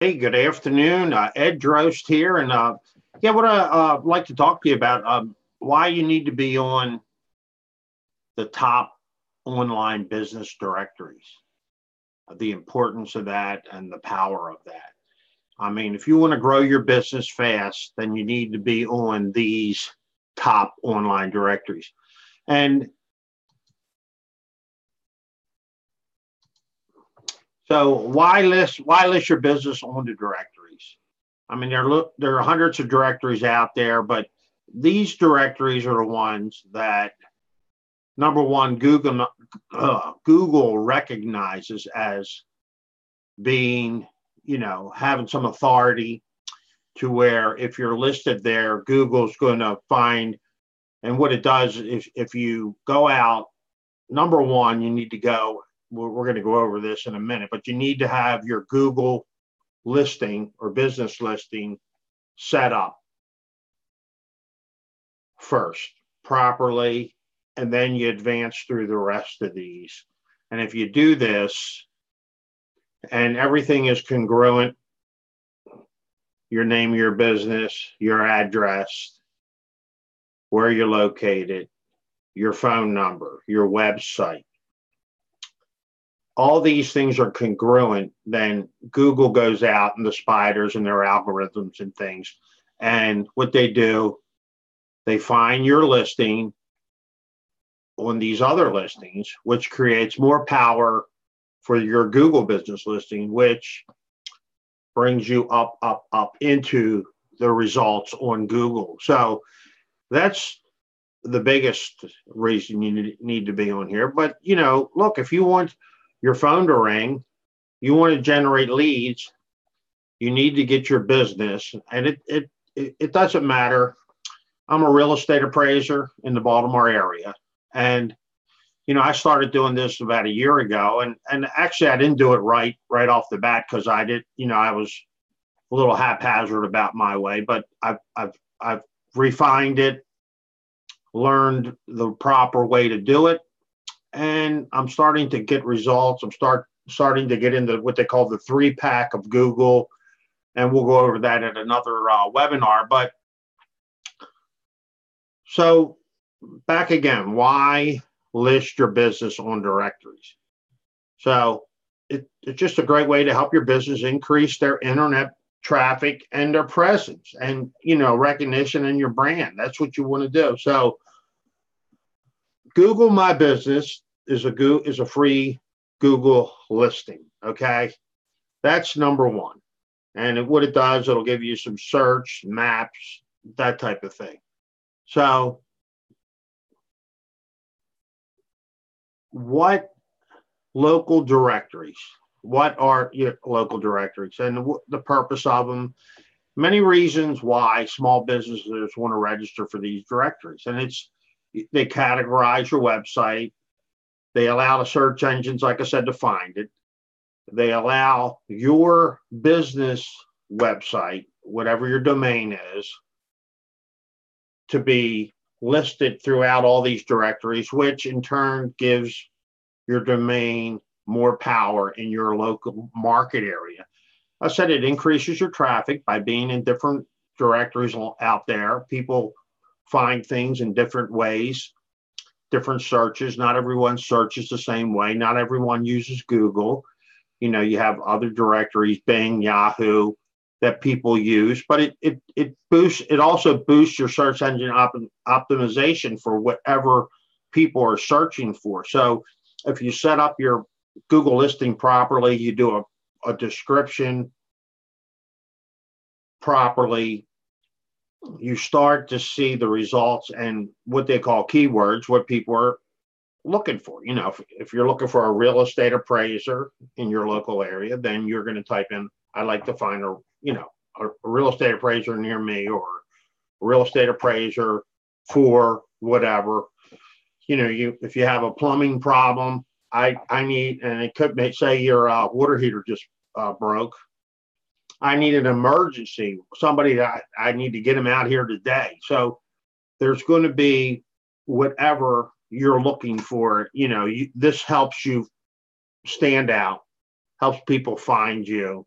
Hey, good afternoon. Ed Drost here. And yeah, what I'd like to talk to you about why you need to be on the top online business directories, the importance of that and the power of that. I mean, if you want to grow your business fast, then you need to be on these top online directories. And so why list your business on the directories? I mean, there are hundreds of directories out there, but these directories are the ones that, number one, Google recognizes as being, having some authority, to where if you're listed there, Google's going to find. And what it does is, if you go out, number one, you need to go. We're going to go over this in a minute, but you need to have your Google listing or business listing set up first properly, and then you advance through the rest of these. And if you do this and everything is congruent, your name of your business, your address, where you're located, your phone number, your website, all these things are congruent, then Google goes out and the spiders and their algorithms and things. And what they do, they find your listing on these other listings, which creates more power for your Google business listing, which brings you up into the results on Google. So that's the biggest reason you need to be on here. But, look, if you want your phone to ring, you want to generate leads, you need to get your business. And it doesn't matter. I'm a real estate appraiser in the Baltimore area. And, I started doing this about a year ago. And actually, I didn't do it right off the bat, because I was a little haphazard about my way. But I've refined it, learned the proper way to do it. And I'm starting to get results. I'm starting to get into what they call the 3-pack of Google. And we'll go over that at another webinar. But so back again, why list your business on directories? So it's just a great way to help your business increase their internet traffic and their presence and, recognition in your brand. That's what you want to do. So Google My Business is a free Google listing. Okay. That's number one. And what it does, it'll give you some search, maps, that type of thing. So what are your local directories and the purpose of them? Many reasons why small businesses want to register for these directories. And they categorize your website. They allow the search engines, like I said, to find it. They allow your business website, whatever your domain is, to be listed throughout all these directories, which in turn gives your domain more power in your local market area. I said it increases your traffic by being in different directories out there. People find things in different ways, different searches. Not everyone searches the same way. Not everyone uses Google. You have other directories, Bing, Yahoo, that people use, but it also boosts your search engine optimization for whatever people are searching for. So if you set up your Google listing properly, you do a description properly, you start to see the results and what they call keywords, what people are looking for. If you're looking for a real estate appraiser in your local area, then you're going to type in, I'd like to find a real estate appraiser near me, or a real estate appraiser for whatever. If you have a plumbing problem, I need, and it could say your water heater just broke. I need an emergency, somebody that I need to get them out here today. So there's going to be whatever you're looking for. This helps you stand out, helps people find you.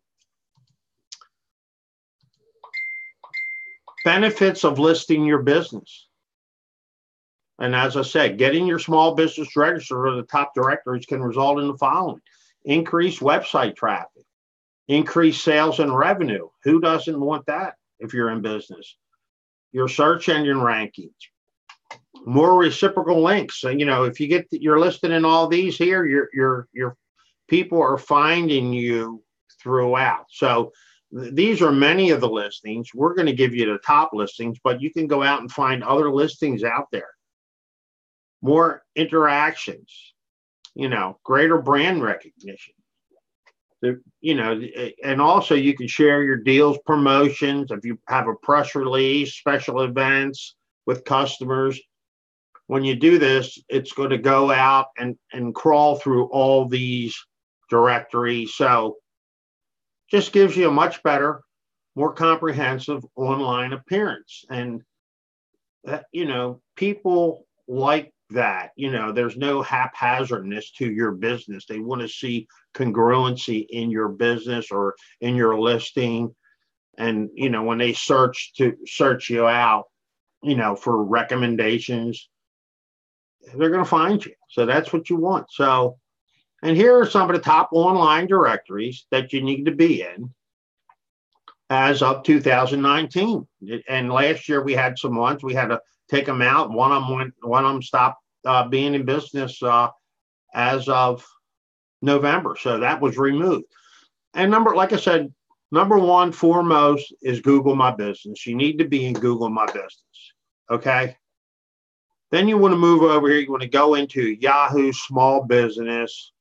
Benefits of listing your business. And as I said, getting your small business registered for the top directories can result in the following: increased website traffic, increased sales and revenue. Who doesn't want that if you're in business? Your search engine rankings, more reciprocal links. So, if you you're listed in all these here, your people are finding you throughout. So these are many of the listings. We're going to give you the top listings, but you can go out and find other listings out there. More interactions, greater brand recognition. And also you can share your deals, promotions. If you have a press release, special events with customers, when you do this, it's going to go out and crawl through all these directories. So just gives you a much better, more comprehensive online appearance. And people like that. There's no haphazardness to your business. They want to see congruency in your business or in your listing. And when they search you out, for recommendations, they're going to find you. So that's what you want. So, and here are some of the top online directories that you need to be in as of 2019. And last year we had some ones, we had to take them out. One of them stopped being in business as of November. So that was removed. And like I said, number one foremost is Google My Business. You need to be in Google My Business. Okay. Then you want to move over here. You want to go into Yahoo Small Business.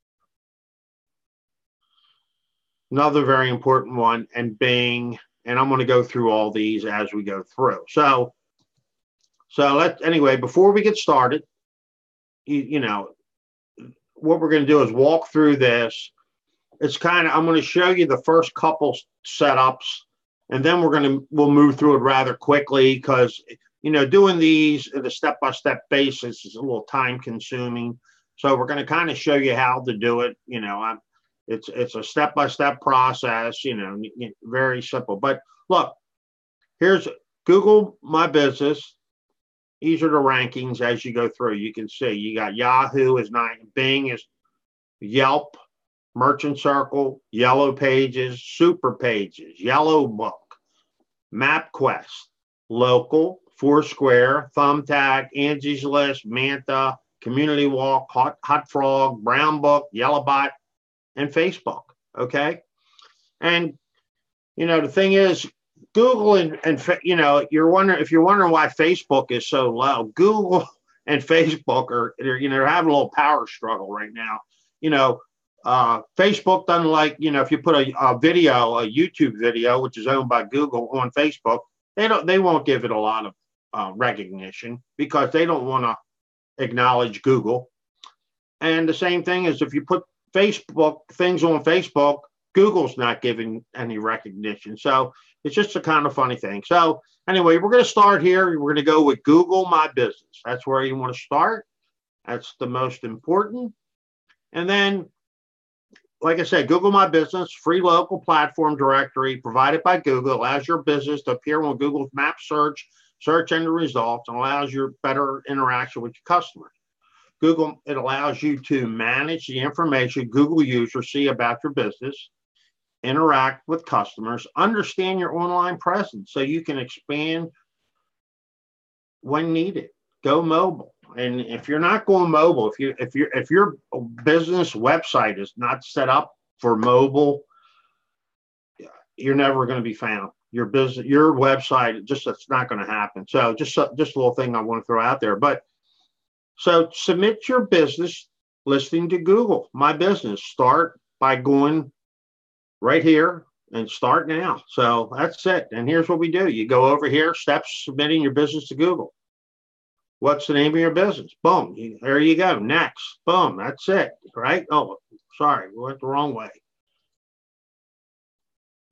Another very important one, and Bing. And I'm going to go through all these as we go through. So anyway, before we get started, what we're going to do is walk through this. I'm going to show you the first couple setups, and then we'll move through it rather quickly because, doing these at a step-by-step basis is a little time consuming. So we're going to kind of show you how to do it. It's a step-by-step process, very simple. But look, here's Google My Business. These are the rankings as you go through. You can see you got Yahoo is 9, Bing is Yelp, Merchant Circle, Yellow Pages, Super Pages, Yellow Book, MapQuest, Local, Foursquare, Thumbtack, Angies List, Amantha, Community Walk, Hotfrog, Brown Book, YellowBaat, and Facebook. Okay. And, the thing is, Google and you're wondering why Facebook is so low. Google and Facebook they're having a little power struggle right now. Facebook doesn't like, if you put a YouTube video, which is owned by Google on Facebook, they won't give it a lot of recognition because they don't want to acknowledge Google. And the same thing is if you put Facebook things on Facebook, Google's not giving any recognition. So it's just a kind of funny thing. So anyway, we're going to start here. We're going to go with Google My Business. That's where you want to start. That's the most important. And then, like I said, Google My Business, free local platform directory provided by Google, allows your business to appear on Google's map search engine results, and allows your better interaction with your customers. Google, it allows you to manage the information Google users see about your business, interact with customers, understand your online presence so you can expand when needed. Go mobile. And if you're not going mobile, if your business website is not set up for mobile, you're never going to be found. Your website, it's not going to happen. So just a little thing I want to throw out there. But so submit your business listing to Google My Business. Start by going right here and start now. So that's it. And here's what we do. You go over here, steps submitting your business to Google. What's the name of your business? Boom. There you go. Next. Boom. That's it. Right? Oh, sorry. We went the wrong way.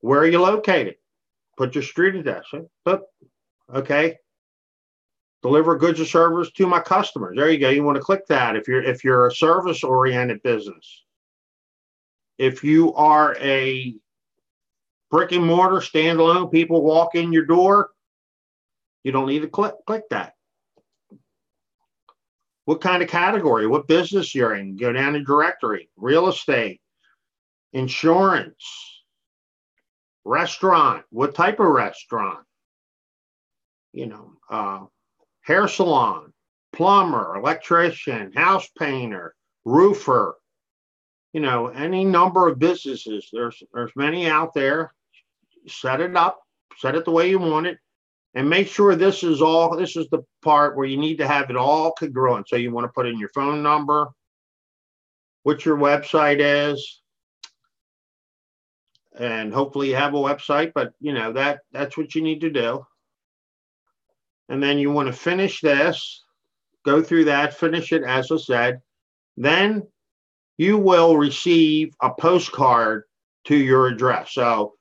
Where are you located? Put your street address. Okay. Deliver goods or services to my customers. There you go. You want to click that if you're a service-oriented business. If you are a brick and mortar standalone, people walk in your door, You don't need to click that. What kind of category, what business you're in, go down to directory, real estate, insurance, restaurant, what type of restaurant, hair salon, plumber, electrician, house painter, roofer, any number of businesses. There's many out there. Set it up, set it the way you want it, and make sure this is the part where you need to have it all congruent. So you want to put in your phone number, what your website is, and hopefully you have a website, but that's what you need to do. And then you want to finish this, go through that, finish it, as I said. Then you will receive a postcard to your address. So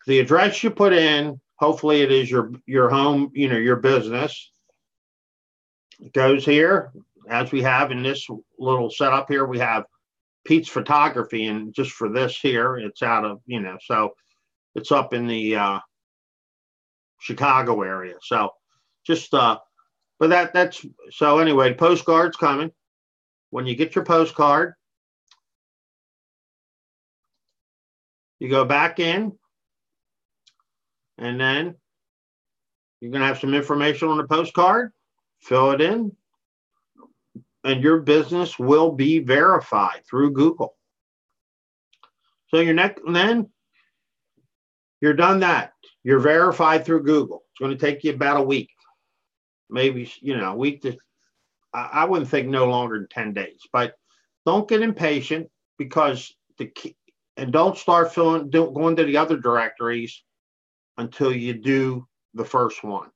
the address you put in, hopefully it is your home, your business. It goes here, as we have in this little setup here, we have Pete's Photography, and just for this here, it's out of, so it's up in the Chicago area. So just, but that's, so anyway, postcard's coming. When you get your postcard, you go back in, and then you're going to have some information on the postcard, fill it in, and your business will be verified through Google. So then you're done that. You're verified through Google. It's going to take you about a week, maybe, a week to, I wouldn't think no longer than 10 days, but don't get impatient, because and don't start going to the other directories until you do the first one,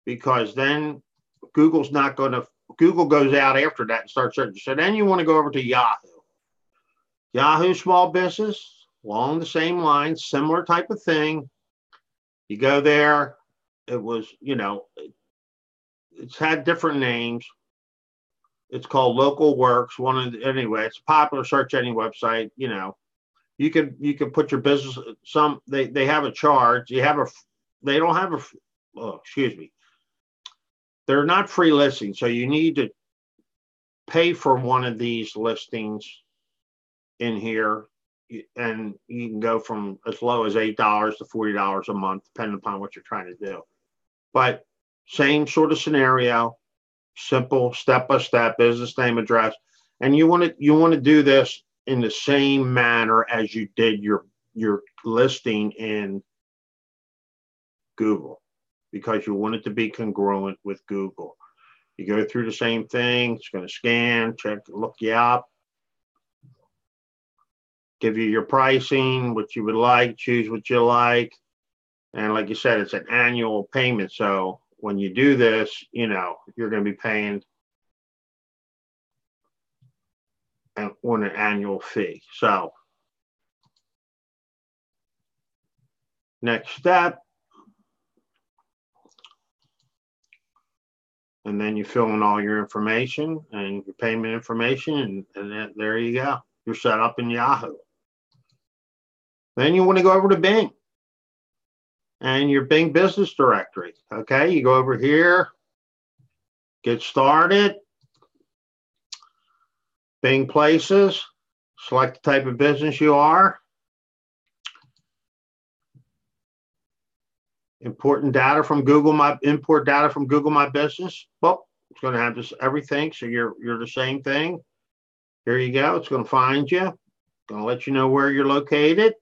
because then Google's not going to, Google goes out after that and starts searching. So then you want to go over to Yahoo. Yahoo Small Business, along the same lines, similar type of thing. You go there. It was, it's had different names. It's called Local Works. Anyway, it's a popular search engine website. You can put your business. They have a charge. They don't have excuse me. They're not free listings, so you need to pay for one of these listings in here, and you can go from as low as $8 to $40 a month, depending upon what you're trying to do. But same sort of scenario, simple step-by-step, business name, address, and you want to do this in the same manner as you did your listing in Google, because you want it to be congruent with Google. You go through the same thing. It's going to scan, check, look you up, give you your pricing, what you would like, choose what you like. And like you said, it's an annual payment. So when you do this, you're going to be paying on an annual fee. So next step, and then you fill in all your information and your payment information, and then there you go. You're set up in Yahoo. Then you want to go over to Bing and your Bing business directory. Okay, you go over here, get started, Bing places, select the type of business you are, import data from Google My Business. Well, it's going to have this everything, so you're the same thing. Here you go. It's going to find you. Going to let you know where you're located.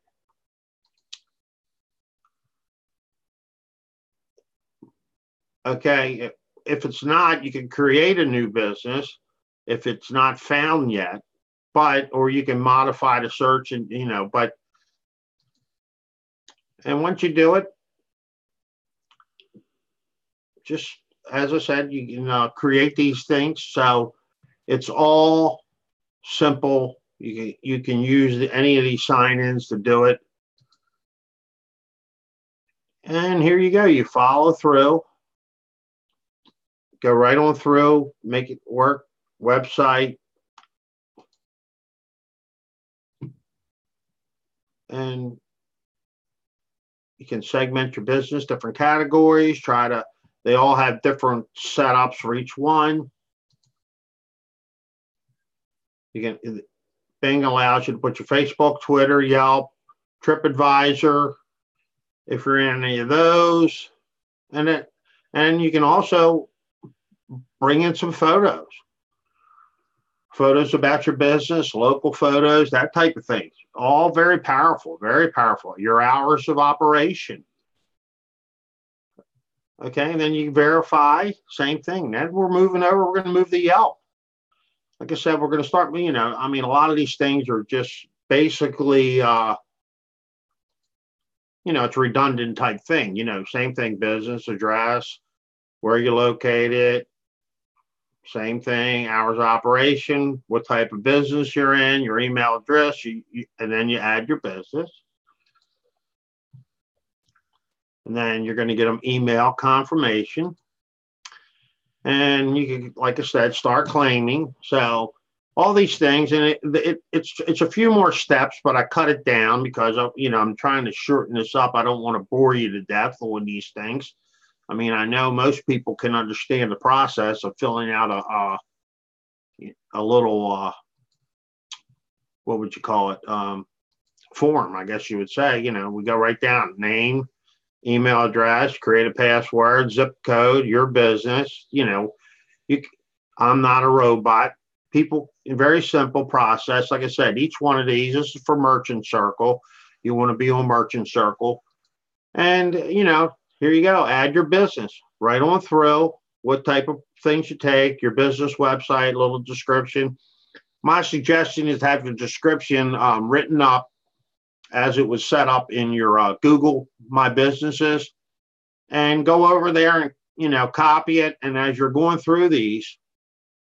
Okay, if it's not, you can create a new business if it's not found yet, or you can modify the search and, and once you do it, just as I said, you can create these things. So it's all simple. You can use any of these sign-ins to do it. And here you go. You follow through. Go right on through. Make it work. Website. And you can segment your business, different categories. Try to They all have different setups for each one. Bing allows you to put your Facebook, Twitter, Yelp, TripAdvisor, if you're in any of those. And you can also bring in some photos. Photos about your business, local photos, that type of thing. All very powerful, very powerful. Your hours of operation. Okay, and then you verify, same thing. Then we're moving over, we're going to move to Yelp. Like I said, we're going to start, a lot of these things are just basically, it's redundant type thing. Same thing, business address, where you're located, same thing, hours of operation, what type of business you're in, your email address, and then you add your business. And then you're going to get them email confirmation. And you can, like I said, start claiming. So all these things, and it's a few more steps, but I cut it down because I'm trying to shorten this up. I don't want to bore you to death on these things. I know most people can understand the process of filling out a little what would you call it, form, I guess you would say. We go right down: name, email address, create a password, zip code, your business. I'm not a robot. People, very simple process. Like I said, each one of these, this is for Merchant Circle. You want to be on Merchant Circle. And, here you go. Add your business right on through. What type of things you take, your business website, little description. My suggestion is have the description written up as it was set up in your Google My Businesses, and go over there and, copy it. And as you're going through these,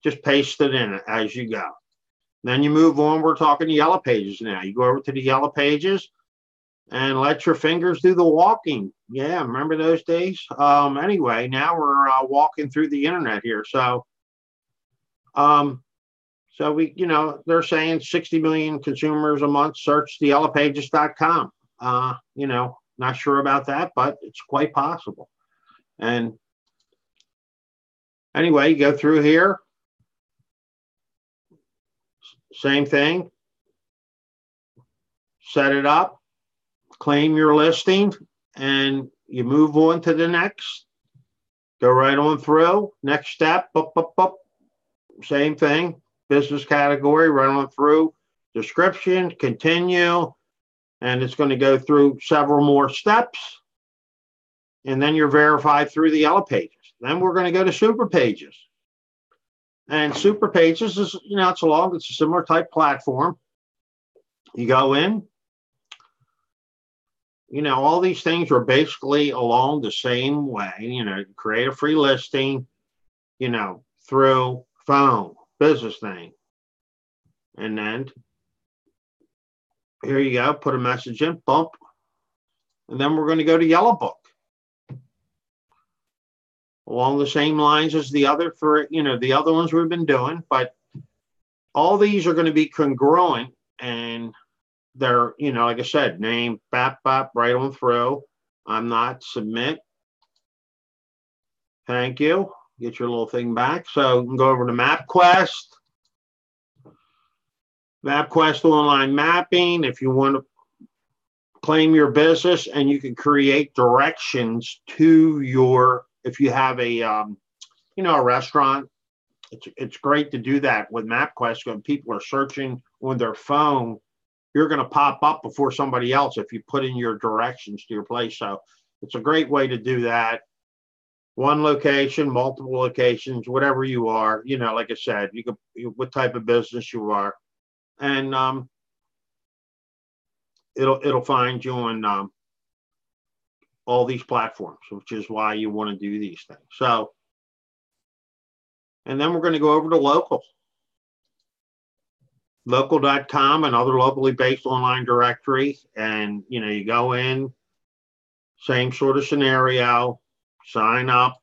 just paste it in as you go. Then you move on. We're talking Yellow Pages now. You go over to the Yellow Pages and let your fingers do the walking. Yeah, remember those days? Anyway, now we're walking through the internet here. So we, they're saying 60 million consumers a month search the YellowPages.com. Not sure about that, but it's quite possible. And anyway, you go through here. Same thing. Set it up, claim your listing, and you move on to the next. Go right on through. Next step, same thing. Business category, right on through. Description, continue, and it's going to go through several more steps. And then you're verified through the Yellow Pages. Then we're going to go to Super Pages. And Super Pages is, it's a similar type platform. You go in, all these things are basically along the same way. Create a free listing, through phone, business thing. And then here you go, put a message in, bump. And then we're going to go to Yellow Book. Along the same lines as the other three, the other ones we've been doing, but all these are going to be congruent, and they're, like I said, name, bap, right on through. I'm not, submit. Thank you. Get your little thing back. So you can go over to MapQuest. MapQuest online mapping. If you want to claim your business, and you can create directions to your, if you have a, a restaurant, it's great to do that with MapQuest. When people are searching on their phone, you're going to pop up before somebody else if you put in your directions to your place. So it's a great way to do that. One location, multiple locations, whatever you are, like I said, you can, what type of business you are, and it'll find you on all these platforms, which is why you want to do these things. So, and then we're going to go over to local. Local.com, another locally based online directory. And, you go in, same sort of scenario, sign up,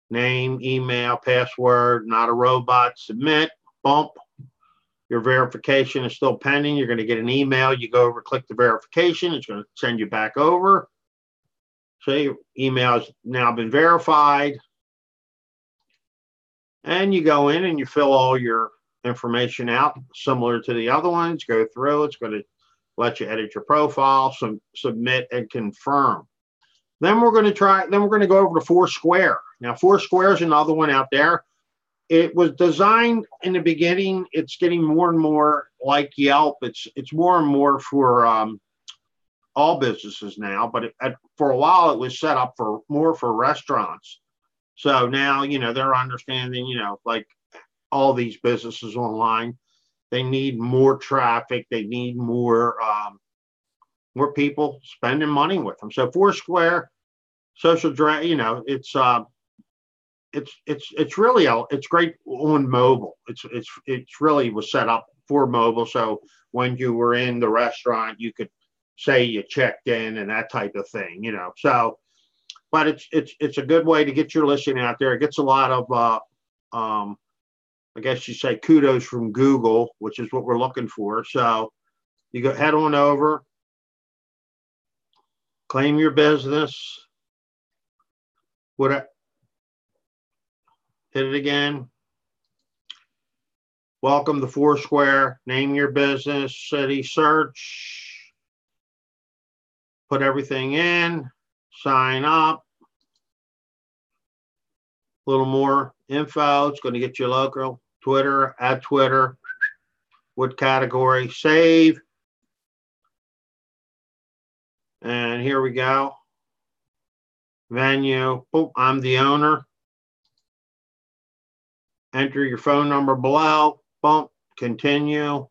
name, email, password, not a robot, submit, bump. Your verification is still pending. You're going to get an email. You go over, click the verification. It's going to send you back over. So your email has now been verified. And you go in and you fill all your information out, similar to the other ones. Go through. It's going to let you edit your profile, submit, and confirm. Then we're going to go over to Foursquare. Now, Foursquare is another one out there. It was designed in the beginning. It's getting more and more like Yelp. It's more and more for all businesses now. But for a while, it was set up for more for restaurants. So now, they're understanding, like all these businesses online, they need more traffic. They need more people spending money with them. So Foursquare, social direct, it's really it's great on mobile. It's really was set up for mobile. So when you were in the restaurant, you could say you checked in and that type of thing, So, but it's a good way to get your listing out there. It gets a lot of I guess you say kudos from Google, which is what we're looking for. So you go head on over, claim your business. Hit it again. Welcome to Foursquare. Name your business, city, search. Put everything in. Sign up. A little more info. It's going to get you local. Twitter, add Twitter. What category? Save. And here we go. Venue. Boop, I'm the owner. Enter your phone number below. Boom. Continue.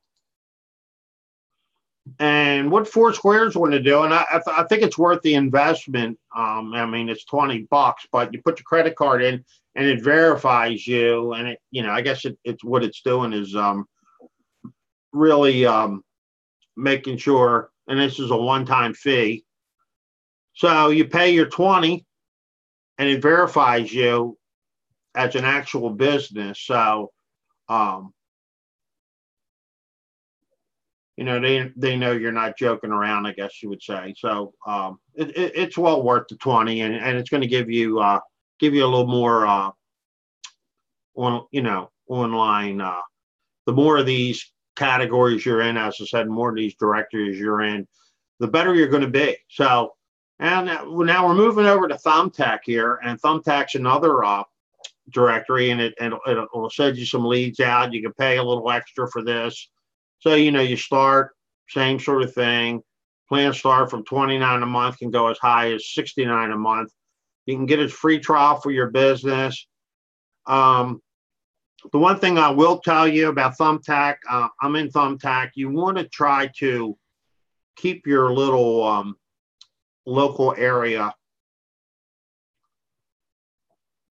And what Foursquare is going to do, and I think it's worth the investment. I mean, it's $20, but you put your credit card in, and it verifies you. And it, I guess it's what it's doing is really making sure. And this is a one-time fee. So you pay your $20, and it verifies you as an actual business. So, they know you're not joking around, I guess you would say. So it's well worth the 20, and it's going to give you a little more online. The more of these categories you're in, as I said, more of these directories you're in, the better you're going to be. So, and now we're moving over to Thumbtack here, and Thumbtack's another directory, and it'll send you some leads out. You can pay a little extra for this. So, you start, same sort of thing. Plans start from $29 a month, can go as high as $69 a month. You can get a free trial for your business. The one thing I will tell you about Thumbtack, I'm in Thumbtack. You want to try to keep your little local area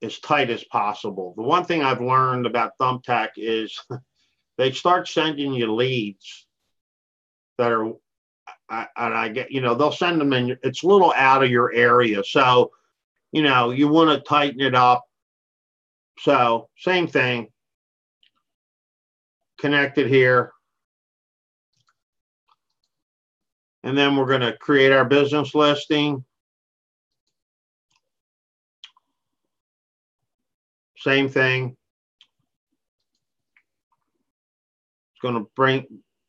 as tight as possible. The one thing I've learned about Thumbtack is they start sending you leads that are, and I get, they'll send them in, it's a little out of your area. So, you want to tighten it up. So same thing, connect it here. And then we're going to create our business listing. Same thing. Going to bring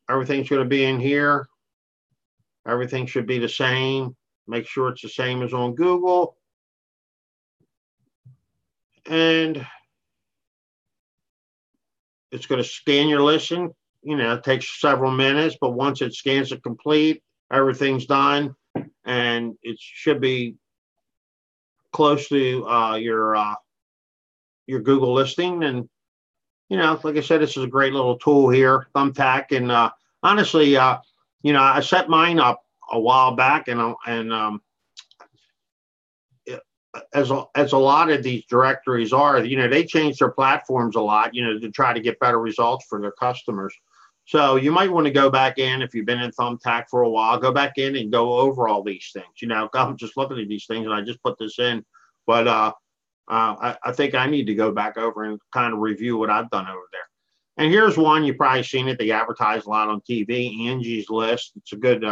everything's going to be in here. Everything should be the same. Make sure it's the same as on Google. And it's going to scan your listing. It takes several minutes, but once it scans it complete, everything's done, and it should be close to your Google listing. And like I said, this is a great little tool here, Thumbtack. And honestly, I set mine up a while back, and as a lot of these directories are, they change their platforms a lot, to try to get better results for their customers. So you might want to go back in, if you've been in Thumbtack for a while, go back in and go over all these things. I'm just looking at these things, and I just put this in, but I think I need to go back over and kind of review what I've done over there. And here's one, you've probably seen it. They advertise a lot on TV, Angies List. It's a good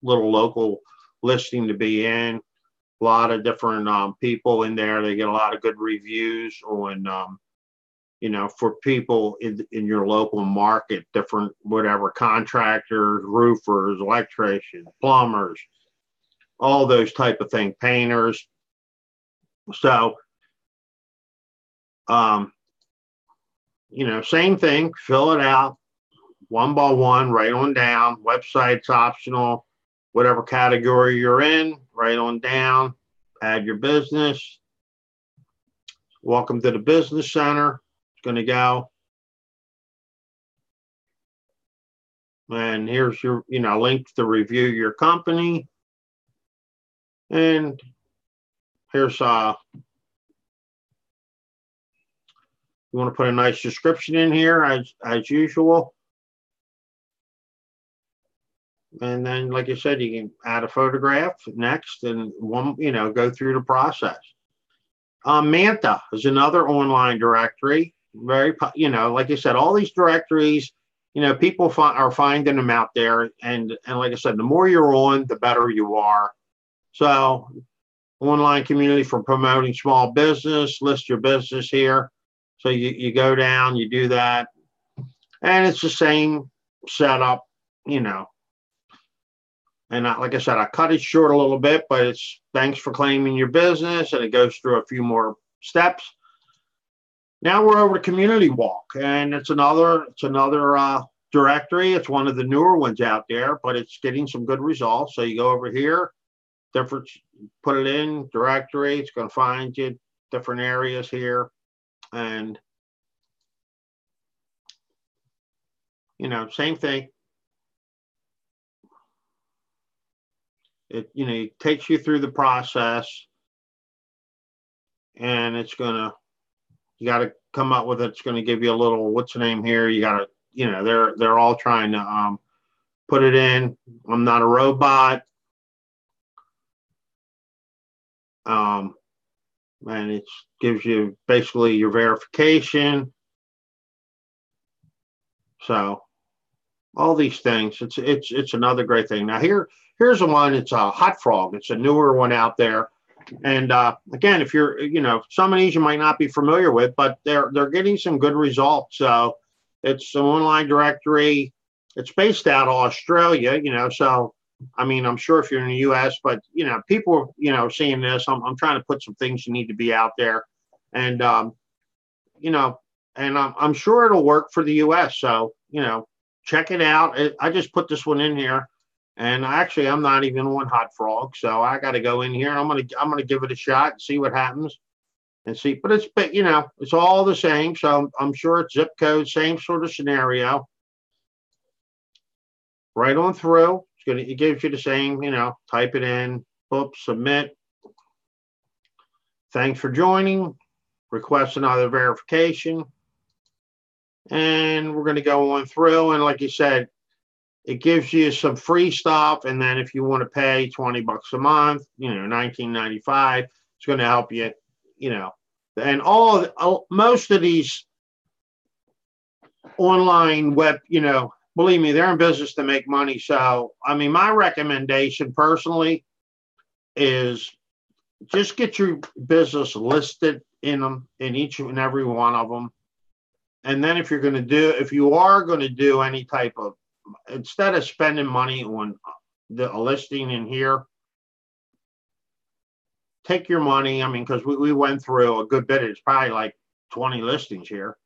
little local listing to be in. A lot of different people in there. They get a lot of good reviews on, for people in your local market, different whatever contractors, roofers, electricians, plumbers, all those type of things, painters. So, same thing, fill it out one by one, write on down. Website's optional, whatever category you're in, write on down, add your business. Welcome to the business center. It's going to go. And here's your, link to review your company. And here's you want to put a nice description in here as usual. And then, like I said, you can add a photograph next and go through the process. Amantha is another online directory. Very, like I said, all these directories, people are finding them out there. And like I said, the more you're on, the better you are. So online community for promoting small business, list your business here. So you go down, you do that. And it's the same setup, And like I said, I cut it short a little bit, but it's thanks for claiming your business, and it goes through a few more steps. Now we're over to Community Walk, and it's another directory. It's one of the newer ones out there, but it's getting some good results. So you go over here, put it in directory. It's going to find you different areas here, and same thing. It takes you through the process, and you got to come up with it. It's going to give you a little, what's the name here? You got to, they're all trying to put it in. I'm not a robot. And it gives you basically your verification. So all these things, it's another great thing. Now here's the one. It's a Hotfrog. It's a newer one out there. And again, if you're, some of these you might not be familiar with, but they're getting some good results. So it's an online directory. It's based out of Australia, so I mean, I'm sure if you're in the US, but people, seeing this, I'm trying to put some things you need to be out there. And and I'm sure it'll work for the US. So, check it out. I just put this one in here. And actually, I'm not even on Hotfrog, so I got to go in here. I'm gonna give it a shot and see what happens, and see. But it's all the same. So I'm sure it's zip code, same sort of scenario. Right on through. It gives you the same. Type it in. Boop, submit. Thanks for joining. Request another verification, and we're going to go on through. And like you said, it gives you some free stuff, and then if you want to pay $20 a month, $19.95, it's going to help you, And most of these online web, believe me, they're in business to make money. So, I mean, my recommendation personally is just get your business listed in each and every one of them, and then if you are going to do any type of, instead of spending money on a listing in here, take your money. I mean, because we went through a good bit. It's probably like 20 listings here,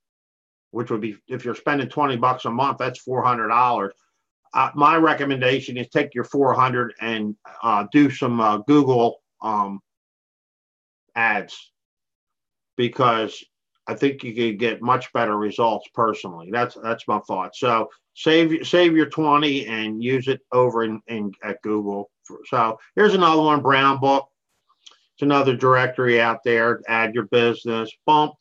which would be, if you're spending $20 a month, that's $400. My recommendation is take your $400 and do some Google ads, because I think you could get much better results personally. That's my thought. So save your 20 and use it over at Google. So here's another one, Brown Book. It's another directory out there. Add your business. Bump.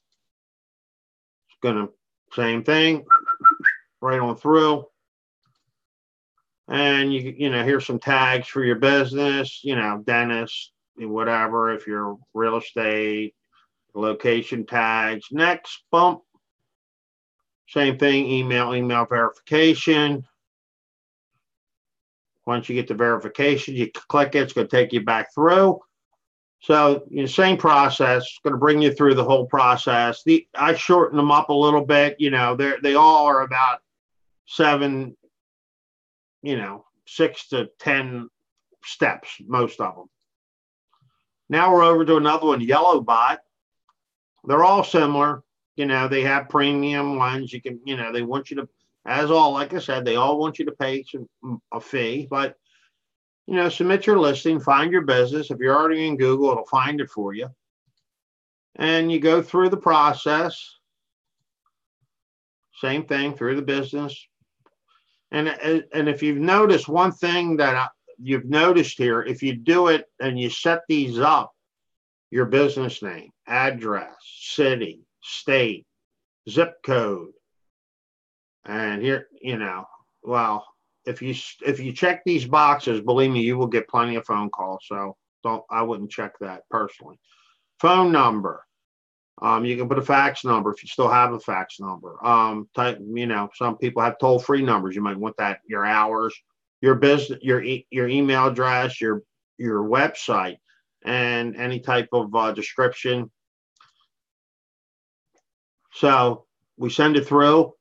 It's gonna, same thing. Right on through. And here's some tags for your business. Dentist, whatever. If you're real estate. Location tags. Next, bump. Same thing, email verification. Once you get the verification, you click it, it's going to take you back through. So, same process, going to bring you through the whole process. I shorten them up a little bit. They all are about 6 to 10 steps, most of them. Now we're over to another one, YellowBaat. They're all similar. They have premium ones. You can, they want you to, like I said, they all want you to pay a fee, but submit your listing, find your business. If you're already in Google, it'll find it for you. And you go through the process. Same thing through the business. And if you've noticed one thing that you've noticed here, if you do it and you set these up, your business name, address, city, state, zip code, and here, well, if you check these boxes, believe me, you will get plenty of phone calls. So I wouldn't check that personally. Phone number. You can put a fax number if you still have a fax number. Some people have toll-free numbers. You might want that. Your hours, your business, your email address, your website, and any type of description. So we send it through,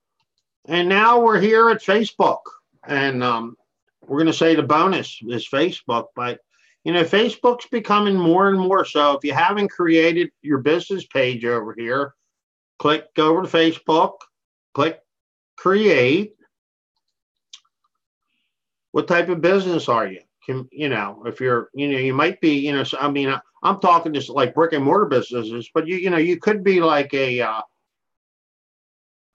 and now we're here at Facebook. And we're going to say the bonus is Facebook, but Facebook's becoming more and more. So if you haven't created your business page over here, click over to Facebook, click create. What type of business are you? If you're, you might be, I'm talking just like brick and mortar businesses, but you could be like a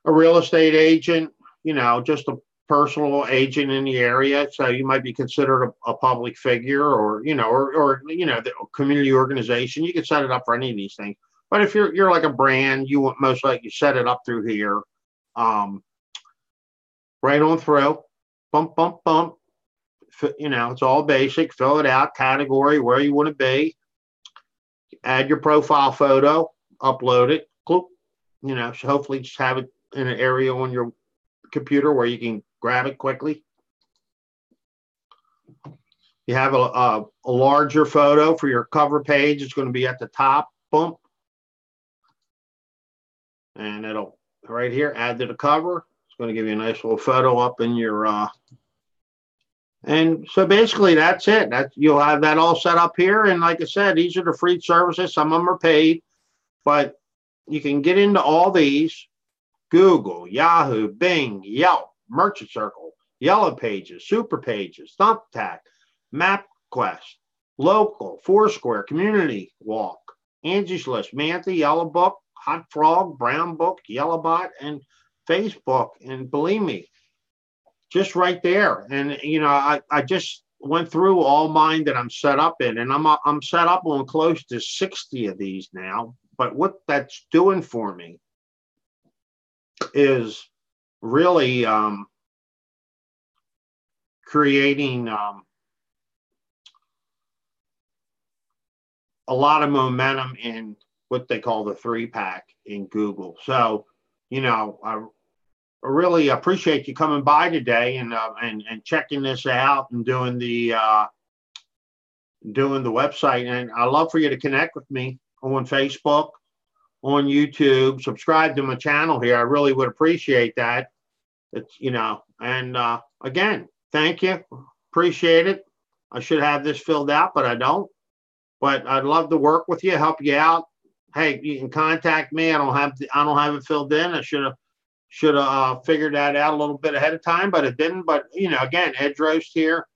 real estate agent, just a personal agent in the area, so you might be considered a public figure, or the community organization. You can set it up for any of these things. But if you're like a brand, you want most likely set it up through here, right on through, bump. It's all basic. Fill it out, category, where you want to be, add your profile photo, upload it, so hopefully just have it in an area on your computer where you can grab it quickly. You have a larger photo for your cover page. It's going to be at the top, bump, and it'll right here add to the cover. It's going to give you a nice little photo up in your and so basically that's it. You'll have that all set up here. And like I said, these are the free services. Some of them are paid, but you can get into all these: Google, Yahoo, Bing, Yelp, Merchant Circle, Yellow Pages, Super Pages, Thumbtack, MapQuest, Local, Foursquare, Community Walk, Angies List, Amantha, YellowBaat, Hotfrog, Brown Book, YellowBaat, and Facebook. And believe me, just right there. And I just went through all mine that I'm set up in, and I'm set up on close to 60 of these now. But what that's doing for me is really creating a lot of momentum in what they call the 3-pack in Google. So, I really appreciate you coming by today and checking this out and doing the website. And I'd love for you to connect with me on Facebook, on YouTube, subscribe to my channel here. I really would appreciate that. It's, and again, thank you. Appreciate it. I should have this filled out, but I don't. But I'd love to work with you, help you out. Hey, you can contact me. I don't have it filled in. I should have figured that out a little bit ahead of time, but it didn't. But again, Edge Roast here.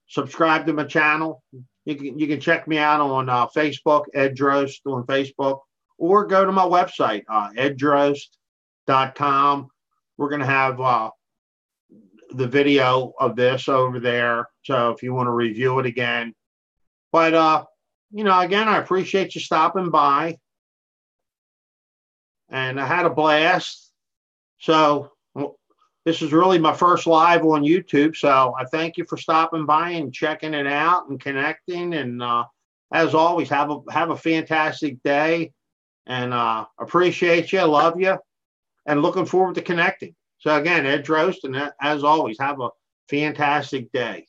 Subscribe to my channel. You can check me out on Facebook, Edge Roast on Facebook, or go to my website, edgeroast.com. We're going to have the video of this over there, so if you want to review it again. But again, I appreciate you stopping by, and I had a blast. So this is really my first live on YouTube, so I thank you for stopping by and checking it out and connecting. And as always, have a fantastic day, and appreciate you, love you, and looking forward to connecting. So again, Edge Roast, and as always, have a fantastic day.